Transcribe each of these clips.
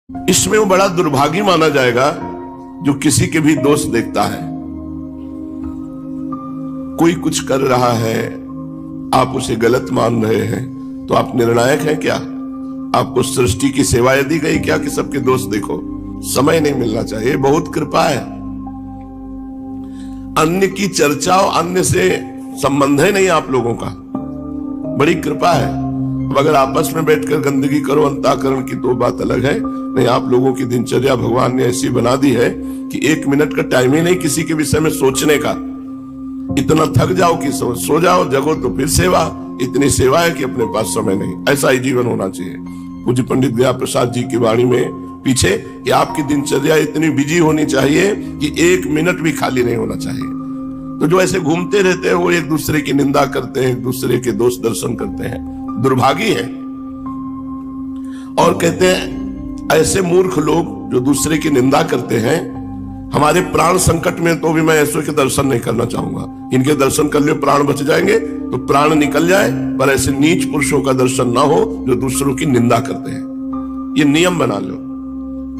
इसमें वो बड़ा दुर्भागी माना जाएगा जो किसी के भी दोष देखता है। कोई कुछ कर रहा है, आप उसे गलत मान रहे हैं, तो आप निर्णायक हैं क्या? आपको सृष्टि की सेवाएं दी गई क्या कि सबके दोष देखो? समय नहीं मिलना चाहिए। बहुत कृपा है। अन्य की चर्चा और अन्य से संबंध है नहीं आप लोगों का, बड़ी कृपा है। अब अगर आपस में बैठकर गंदगी करो अंतःकरण की तो बात अलग है। नहीं, आप लोगों की दिनचर्या भगवान ने ऐसी बना दी है कि 1 मिनट का टाइम ही नहीं किसी के विषय में सोचने का। इतना थक जाओ कि सो जाओ, जगो तो फिर सेवा। इतनी सेवा है कि अपने पास समय नहीं। ऐसा ही जीवन होना चाहिए। पूज्य पंडित दया प्रसाद जी की वाणी में पीछे कि आपकी दिनचर्या इतनी बिजी होनी चाहिए कि 1 मिनट भी खाली नहीं होना चाहिए। तो जो ऐसे घूमते रहते हैं वो एक दूसरे की निंदा करते हैं, एक दूसरे के दोष दर्शन करते हैं, दुर्भागी है। और कहते हैं ऐसे मूर्ख लोग जो दूसरे की निंदा करते हैं, हमारे प्राण संकट में तो भी मैं ऐसों के दर्शन नहीं करना चाहूंगा। इनके दर्शन कर ले प्राण बच जाएंगे तो प्राण निकल जाए, पर ऐसे नीच पुरुषों का दर्शन ना हो जो दूसरों की निंदा करते हैं। ये नियम बना लो,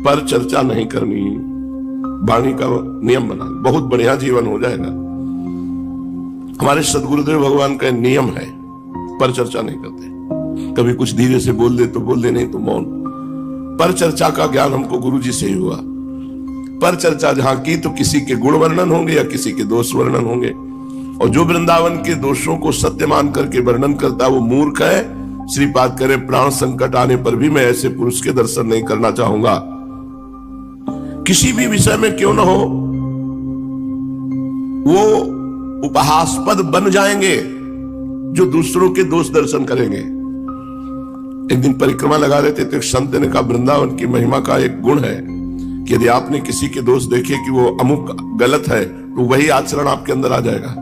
पर चर्चा नहीं करनी, वाणी का नियम बना लो, बहुत बढ़िया जीवन हो जाएगा। हमारे सदगुरुदेव भगवान का नियम है, पर चर्चा नहीं करते। कभी कुछ धीरे से बोल दे तो बोल दे, नहीं तो मौन। पर चर्चा का ज्ञान हमको गुरु जी से ही हुआ। पर चर्चा जहां की तो किसी के गुण वर्णन होंगे या किसी के दोष वर्णन होंगे, और जो वृंदावन के दोषों को सत्य मान करके वर्णन करता है वो मूर्ख है। श्रीपाद करे प्राण संकट आने पर भी मैं ऐसे पुरुष के दर्शन नहीं करना चाहूंगा। किसी भी विषय में क्यों ना हो, वो उपहासास्पद बन जाएंगे जो दूसरों के दोष दर्शन करेंगे। एक दिन परिक्रमा लगा रहे थे तो एक संत ने कहा वृंदावन की महिमा का एक गुण है कि यदि आपने किसी के दोष देखे कि वो अमुक गलत है तो वही आचरण आपके अंदर आ जाएगा।